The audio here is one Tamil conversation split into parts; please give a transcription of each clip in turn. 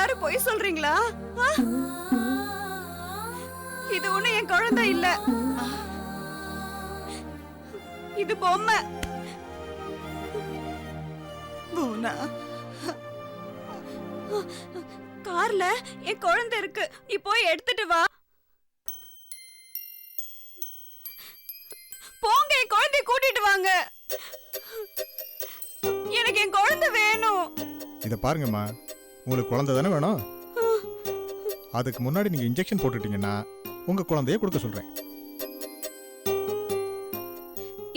எல்லாரும் பொய் சொல்றீங்களா? இது ஒண்ணு என் குழந்தை இல்ல, இது பொம்மை. பூனா, கார்ல என் குழந்தை இருக்கு, நீ போய் எடுத்துட்டு வா. போங்க, என் குழந்தைய கூட்டிட்டு வாங்க. எனக்கு என் குழந்தை வேணும். இத பாருங்கம்மா, உங்களுக்கு குழந்தை தானே வேணும். அதுக்கு முன்னாடி நீங்க இன்ஜெக்ஷன் போட்டுட்டீங்கன்னா உங்க குழந்தைய கொடுக்க சொல்றேன்.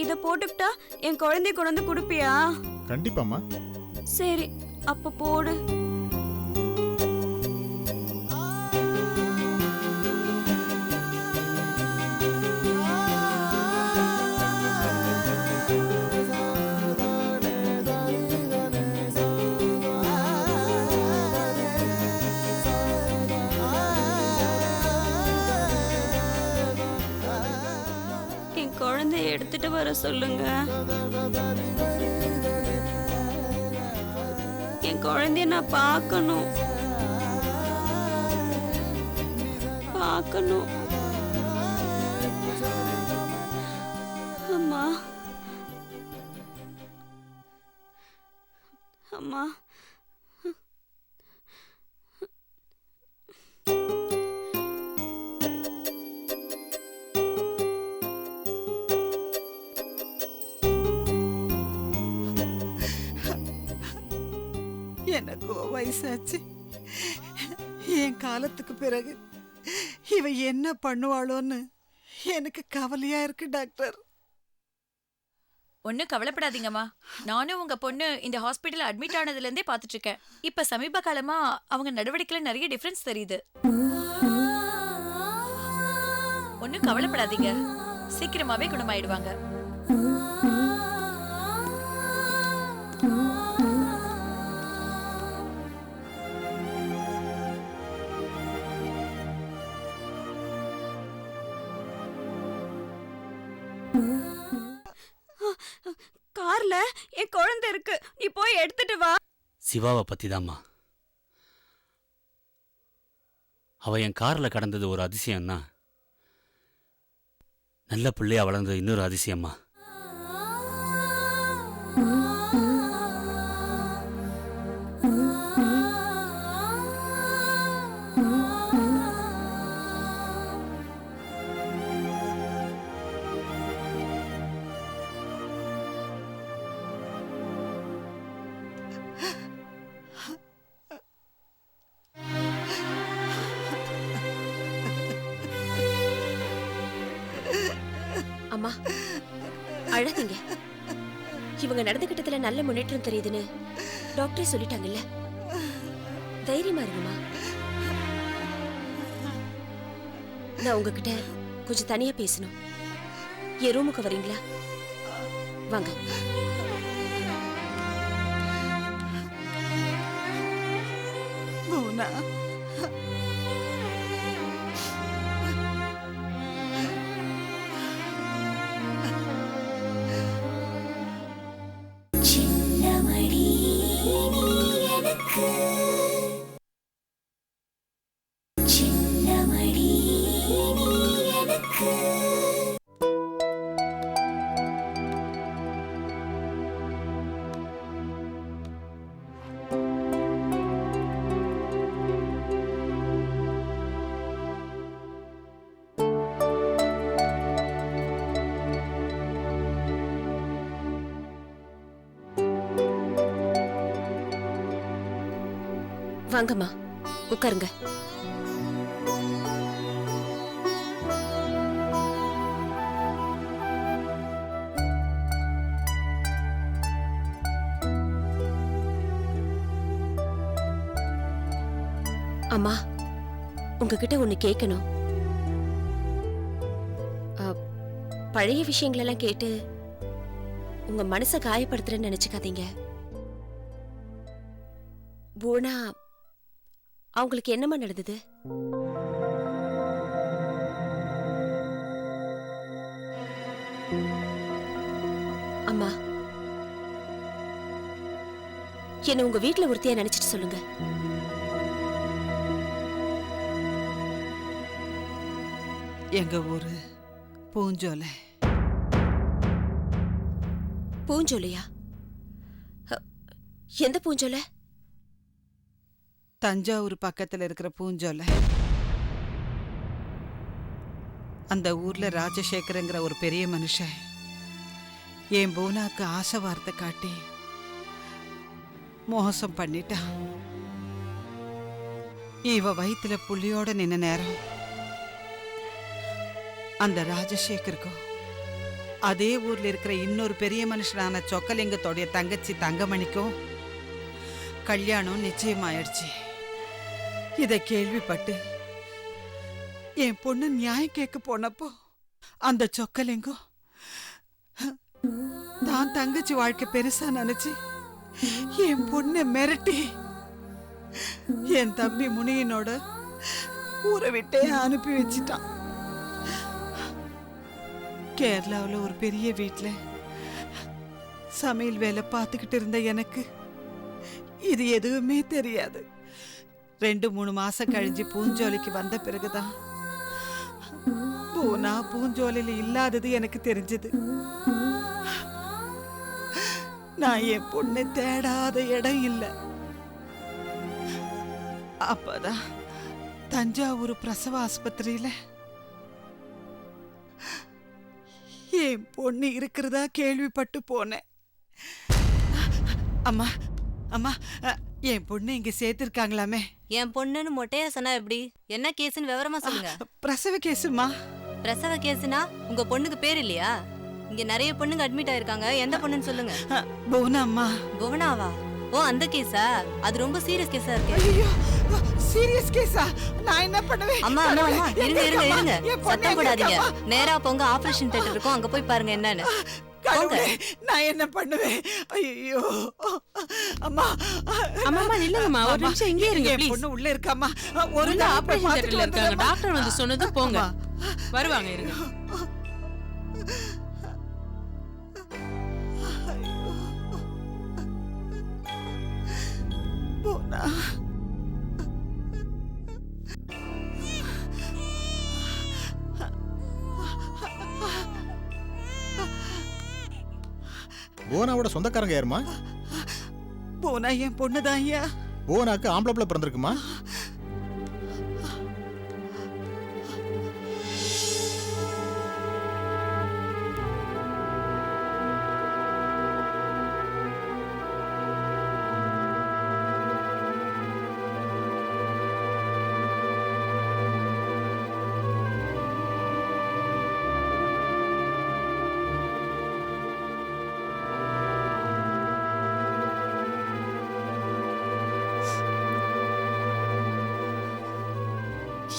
இத போட்டுக்கிட்டா என் குழந்தைய கொண்டு வந்து கொடுப்பியா? கண்டிப்பாம்மா. சரி, அப்ப போடு. குழந்தைய எடுத்துட்டு வர சொல்லுங்க. என் குழந்தைய நான் பார்க்கணும். அம்மா, அம்மா, எனக்கோ வயசாச்சு. என் காலத்துக்கு பிறகு இவ என்ன பண்ணுவாளோன்னு எனக்கு கவலையா இருக்கு டாக்டர். ஒன்னும் கவலைப்படாதீங்கம்மா. நானும் உங்க பொண்ணு இந்த ஹாஸ்பிட்டல் அட்மிட் ஆனதுல இருந்தே பாத்துட்டு இருக்கேன். இப்ப சமீப காலமா அவங்க நடவடிக்கையில நிறைய டிஃபரன்ஸ் தெரியுது. ஒன்னும் கவலைப்படாதீங்க, சீக்கிரமாவே குணமாயிடுவாங்க. கார்ல என் குழந்தை இருக்கு, நீ போய் எடுத்துட்டு வா. சிவாவை பத்திதாம்மா. அவ என் கார்ல கடந்தது ஒரு அதிசயம்னா, நல்ல பிள்ளையா வளர்ந்தது இன்னொரு அதிசயம்மா. அம்மா, அழாதீங்க. இவங்க நடந்துகிட்டதுல நல்ல முன்னேற்றம் தெரியுதுன்னு டாக்டரே சொல்லிட்டாங்கல்ல. தைரியமா இருங்கம்மா. நான் உங்ககிட்ட கொஞ்சம் தனியா பேசணும். என் ரூமுக்கு வரீங்களா? வாங்க. பூனா, வாங்கம்மா, உட்காருங்க. அம்மா, உங்ககிட்ட ஒண்ணு கேட்கணும். பழைய விஷயங்களெல்லாம் கேட்டு உங்க மனசை காயப்படுத்துறேன்னு நினைச்சுக்காதீங்க. பூனா, அவங்களுக்கு என்னமா நடந்தது? அம்மா, என்ன உங்க வீட்டுல ஒருத்தையா நினைச்சிட்டு சொல்லுங்க. எங்க ஊரு பூஞ்சோலை. பூஞ்சோலையா? எந்த பூஞ்சோலை? தஞ்சாவூர் பக்கத்துல இருக்கிற பூஞ்சோலை. அந்த ஊர்ல ராஜசேகரங்கிற ஒரு பெரிய மனுஷன் என் பூனாக்கு ஆசை வார்த்தை காட்டி மோசம் பண்ணிட்டான். இவ வயித்துல புள்ளியோட நின்ன நேரம் அந்த ராஜசேகருக்கும் அதே ஊர்ல இருக்கிற இன்னொரு பெரிய மனுஷனான சொக்கலிங்கத்தோடைய தங்கச்சி தங்கமணிக்கும் கல்யாணம் நிச்சயமாயிடுச்சு. இத கேள்விப்பட்டு என் பொண்ணு நியாயம் கேட்க போனப்போ அந்த சொக்கலிங்கம் தான் தங்கச்சி வாழ்க்கை பெருசா நினைச்சு என் பொண்ணை மிரட்டி என் தம்பி முனியனோட ஊரை விட்டே அனுப்பி வச்சிட்டான். கேரளாவில் ஒரு பெரிய வீட்டுல சமையல் வேலை பார்த்துக்கிட்டு இருந்த எனக்கு இது எதுவுமே தெரியாது. 2-3 மாசம் கழிஞ்சு பூஞ்சோலைக்கு வந்த பிறகுதான் பூனா பூஞ்சோலையில இல்லாதது எனக்கு தெரிஞ்சது. நான் என் பொண்ணை தேடாத இடம் இல்லை. அப்பதான் தஞ்சாவூர் பிரசவ ஆஸ்பத்திரியில என் பொண்ணு இருக்கிறதா கேள்விப்பட்டு போனேன். அம்மா அம்மா என் பொண்ணு இங்க சேர்த்திருக்காங்களாமே. என் பொண்ணுன்னு மொட்டையா சொன்னா எப்படி? என்ன கேஸ்னு விவரமா சொல்லுங்க. பிரசவ கேசுமா. பிரசவ கேஸ்னா உங்க பொண்ணுக்கு பேர் இல்லையா? இங்க நிறைய பொண்ணுங்க அட்மிட் ஆயிருக்காங்க. எந்த பொண்ணுன்னு சொல்லுங்க. புவனா அம்மா. புவனாவா? ஓ அந்த கேஸா? அது ரொம்ப சீரியஸ் கேஸா இருக்கு. ஐயோ சீரியஸ் கேஸா? நான் என்ன பண்ணுவேன்? அம்மா அம்மா அம்மா இருங்க இருங்க இருங்க, சத்தம் போடாதீங்க. நேரா போங்க, ஆபரேஷன் தியேட்டர் இருக்கும், அங்க போய் பாருங்க என்னன்னு. நான் என்ன பண்ணுவேன்? ஐயோ அம்மா அம்மா நில்லுங்கம்மா, ஒரு நிமிஷம் இங்கே இருங்க ப்ளீஸ். பொண்ணு உள்ள இருக்காமா? ஒரு ஆபரேஷன் தியேட்டர்ல இருக்காங்க. டாக்டர் வந்து சொன்னது போங்க. வருவாங்க இருங்க. போனா போனாவோட சொந்தக்காரங்க யாருமா? போனா என் பொண்ணுதான் ஐயா. போனாக்கு ஆம்பளை பிள்ளை பிறந்திருக்குமா?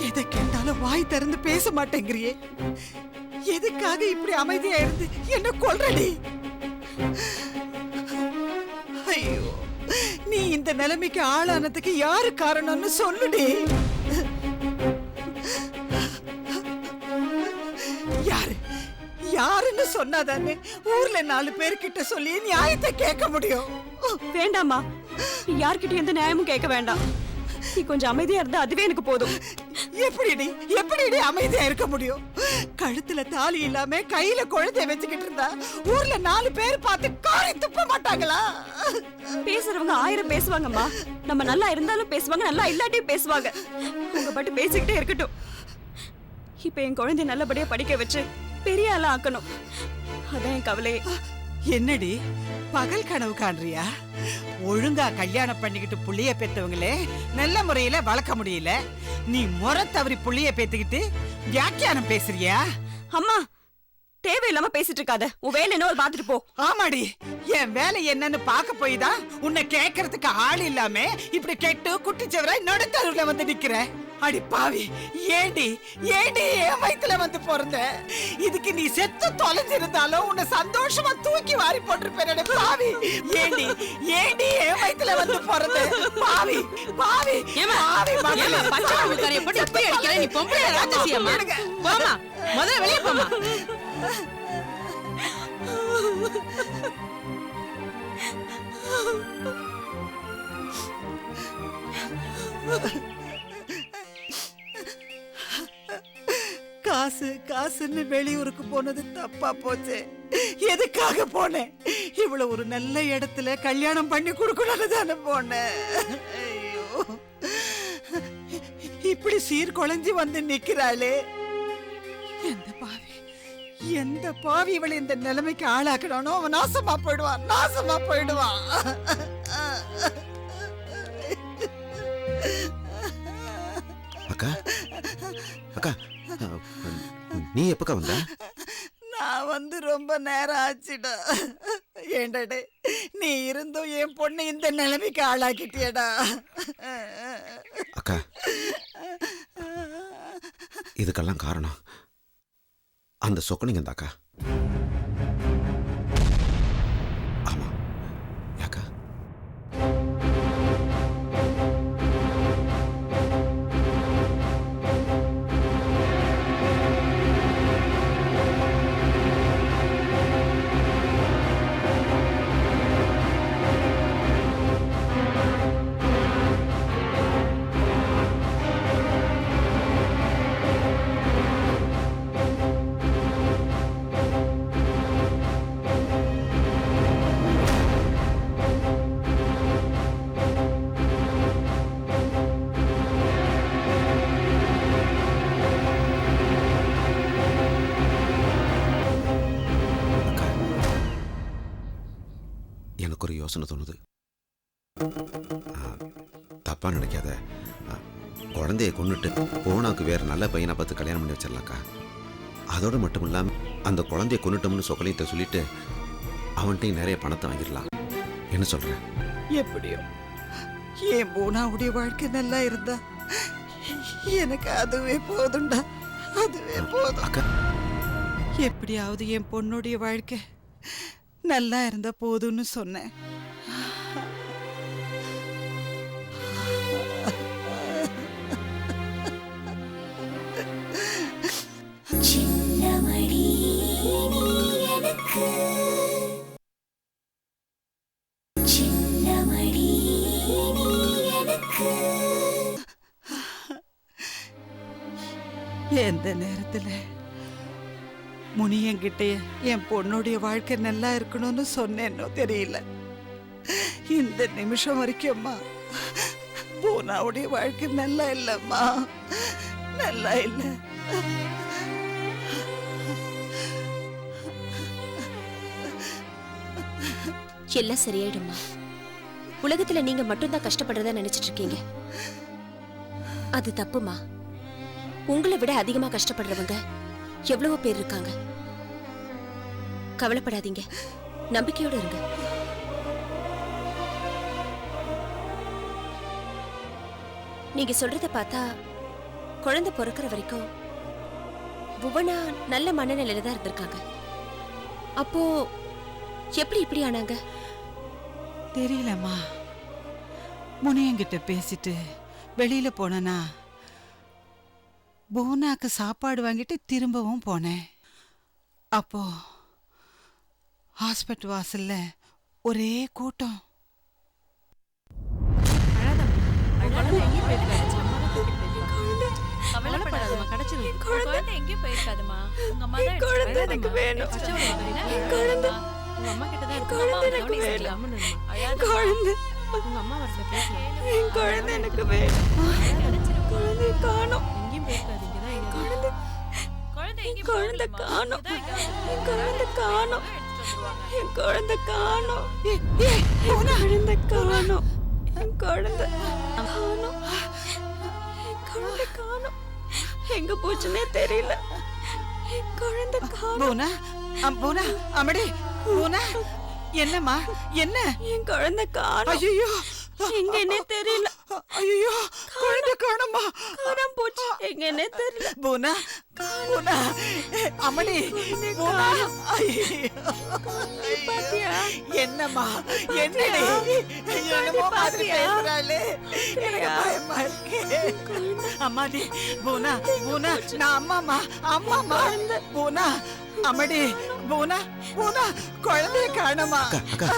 எதை கேட்டாலும் வாய் திறந்து பேச மாட்டேங்கிறியே. எதுக்காக இப்படி அமைதியா இருந்து என்ன கொல்றடி? ஐயோ நீ இந்த நிலைமைக்கு ஆளானதுக்கு யாரு காரணம்னு சொல்லுடி. யாரு யாருன்னு சொன்னாதானே ஊர்ல 4 பேர்கிட்ட சொல்லி நியாயத்தை கேட்க முடியும். வேண்டாமா, யார்கிட்ட எந்த நியாயமும் கேட்க வேண்டாம். நீ கொஞ்சம் அமைதியா இருந்தா அதுவே எனக்கு போதும். எப்படி அமைதியா இருக்க முடியும்? கழுத்துல தாலி இல்லாம கையில குழந்தைய வச்சுக்கிட்டு இருந்தா ஊர்ல 4 பேர் பார்த்து காரி துப்ப மாட்டாங்களா? பேசுறவங்க 1000 பேசுவாங்கம்மா. நம்ம நல்லா இருந்தாலும் பேசுவாங்க, நல்லா இல்லாட்டியும் பேசுவாங்க. உங்க பாட்டு பேசிக்கிட்டே இருக்கட்டும். இப்ப என் குழந்தைய நல்லபடியா படிக்க வச்சு பெரிய ஆளா ஆக்கணும். அதான் என் கவலையே. என்னடி பகல் கனவு காண்றியா? ஒழுங்கா கல்யாணம் பண்ணிக்கிட்டு புள்ளைய பெத்தவங்களே நல்ல முறையில வளர்க்க முடியல. நீ முறை தவறி புள்ளைய பெத்துக்கிட்டு வியாக்கியானம் பேசுறியா? அம்மா தேவையில்லாம பேசிட்டு இருக்காத. உன் வேலை என்ன பாத்துட்டு போ. ஆமாடி, என் வேலை என்னன்னு பாக்க போய் தான் உன்னை கேட்கறதுக்கு ஆள் இல்லாம இப்படி கெட்டு குட்டிச்சவரை நடுத்தருவுல வந்து நிக்கிற. அடி பாவி, ஏண்டி என் வயித்துல வந்து பிறந்த? இதுக்கு நீ செத்து தொலைஞ்சிருந்தாலும் உன்னை சந்தோஷமா தூக்கி வாரி போட்டிருப்பேன். பாவி, ஏண்டி என் வயித்துல வந்து பிறந்த? பாவி பாவி பாவி மகளே, பச்சைக்காரிய போட்டு இப்படி அடிக்கிற நீ பொம்பளை ராட்சசியம்மா. போமா, முதல்ல வெளியே போமா. காசு காசுன்னு வெளியூருக்கு போனது தப்பா போச்சு. எதுக்காக போனேன்? இவ்வளவு ஒரு நல்ல இடத்துல கல்யாணம் பண்ணி கொடுக்கணும்னு தானே போனேன். ஐயோ, இப்படி சீர்குலைஞ்சு வந்து நிக்கிறாளே. எந்த பாவி இவளை இந்த நிலைமைக்கு ஆளாக்கணும். அவன் நாசமா போயிடுவான், நாசமா போயிடுவான். அக்கா அக்கா, நீ எப்பக்கா வந்த? நான் வந்து ரொம்ப நேரம் ஆச்சுடா. ஏண்டா நீ இருந்தும் என் பொண்ணு இந்த நிலைமைக்கு ஆளாக்கிட்டியடா. அக்கா, இதுக்கெல்லாம் காரணம் அந்த சொக்கனிங்க தாக்கா. ஆமா யாக்கா? எனக்கு ஒரு யோசனை தோணுது. தப்பா நினைக்காத. குழந்தைய கொண்டுட்டு போனாக்கு வேற நல்ல பையனை பார்த்து கல்யாணம் பண்ணி வச்சிடலாக்கா. அதோடு மட்டும் இல்லாம அந்த குழந்தைய கொண்டுட்டோம்னு சொக்கலிட்ட சொல்லிட்டு அவன்கிட்ட நிறைய பணத்தை வாங்கிடலாம். என்ன சொல்ற? எப்படியோ என் பூனாவுடைய வாழ்க்கை நல்லா இருந்தா எனக்கு அதுவே போதும்டா, அதுவே போதும். அக்கா, எப்படியாவது என் பொண்ணுடைய வாழ்க்கை நல்லா இருந்தா போதும்னு சொன்னேன். எந்த நேரத்துல முனியங்கிட்ட என் பொண்ணுடைய வாழ்க்கை நல்லா இருக்கணும்னு சொன்னேன்னோ தெரியல. இந்த நிமிஷம் வரைக்கும்மா பூனாவுடைய வாழ்க்கை நல்லா இல்லம்மா, நல்லா இல்ல. எல்லாம் சரியாயிடுமா. உலகத்துல நீங்க மட்டும்தான் கஷ்டப்படுறதா நினைச்சிட்டு இருக்கீங்க. அது தப்புமா. உங்களை விட அதிகமா கஷ்டப்படுறவங்க எவ்வளவோ பேர் இருக்காங்க. கவலைப்படாதீங்க, நம்பிக்கையோட இருங்க. நீங்க சொல்றத பார்த்தா குழந்தை பிறக்கிற வரைக்கும் புவனா நல்ல மனநிலையில தான் இருந்திருக்காங்க. அப்போ எப்படி இப்படி ஆனாங்க? தெரியலம்மா. முனியங்கிட்ட பேசிட்டு வெளியில போனா பூனாக்கு சாப்பாடு வாங்கிட்டு திரும்பவும் போனேன். அப்போ ஹாஸ்பிட்டல் வாசல்ல ஒரே கூட்டம். கவலைப்படாதம்மா, கிடைச்சிரும். குழந்தை எங்கேயும் போயிருக்காதுமா. உங்க அம்மா தான் குழந்தை எனக்கு வேணும். குழந்தை உங்க அம்மா கிட்ட தான் இருக்கு. குழந்தை எனக்கு வேணும். குழந்தை உங்க அம்மா வரல பேசலாம். என் குழந்தை எனக்கு வேணும். குழந்தை காணோம். எங்கேயும் போயிருக்காது. இங்கதான் இருக்கு. குழந்தை காணோம். என் குழந்தை காணோம். என் குழந்தை காணோம். குழந்தை காணோம். என் குழந்தை காணோம். என் குழந்தை காணோம். எங்க போச்சுன்னே தெரியல. என் குழந்தை காணோம். பூனா, பூனா, அம்மாடி, பூனா, என்னம்மா, என்ன? என் குழந்தை காணோம். ஐயோ, எங்கன்னே தெரியல. ஐயோ, குழந்தை காணோமா? காணாம போச்சு. எங்கன்னே தெரியல. பூனா, பூனா, அம்மாடி, பூனா. பாத்தியா? என்னம்மா, என்னடி? என்னமோ மாதிரி பேசுறாளே. எனக்கு பயமா இருக்கு. அம்மாடி, பூனா, பூனா, நான் அம்மாமா, அம்மாமா. பூனா, அம்மாடி, பூனா, பூனா, குழந்தைய காணோமா? அக்கா, அக்கா,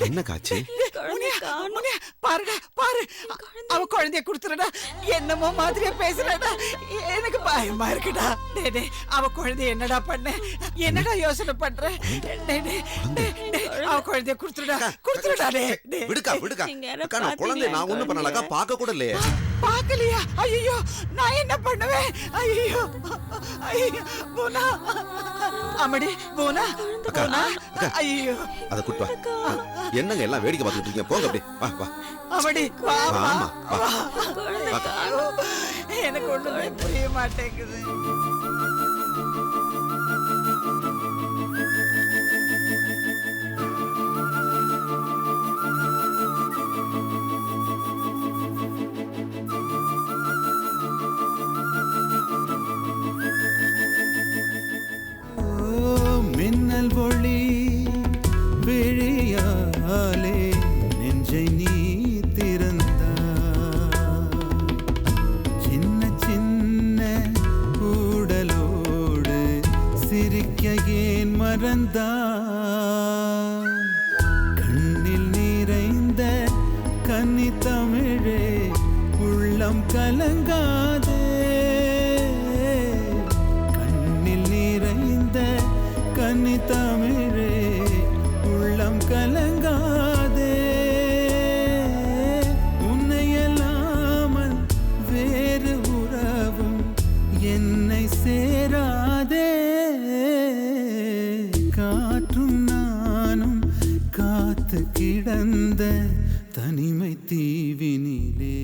என்ன காட்சி? குழந்தைய முனியா பாருடா பாரு அவ குழந்தைய கொடுத்துறடா என்னமோ மாதிரியா பேசுறடா எனக்கு பயமா இருக்குடா டேய் அவ குழந்தைய என்னடா பண்ண என்னடா யோசனை பண்ற அவ குழந்தைய கொடுத்துடா டேய் விடுக்கா அக்கா நான் குழந்தை நான் ஒண்ணும் பண்ணலக்கா பார்க்க கூட இல்லையே பாக்கலையா ஐயோ நான் என்ன பண்ணுவேன் ஐயோ போனா அம்மாடி போனா ஐயோ அத கூட்டு வா என்னங்க எல்லாம் வேடிக்கை பார்த்துட்டு இருக்கீங்க போங்க அப்படியே வா வா அம்மாடி வா வாமா வா எனக்கு ஒண்ணுமே புரிய மாட்டேங்குது மின்னல் ஒளி விழியாலே நெஞ்சை நீ திறந்தாய் சின்ன சின்ன ஊடலோடு சிரிக்க ஏன் மறந்தாய் கண்ணில் நிறைந்த கன்னி தமிழே உள்ளம் கலங்காதே கன்னி தமிழே உள்ளம் கலங்காதே உன்னையல்லாமல் வேறு உறவும் என்னை சேராதே காற்றும் நானும் காத்து கிடந்த தனிமை தீவினிலே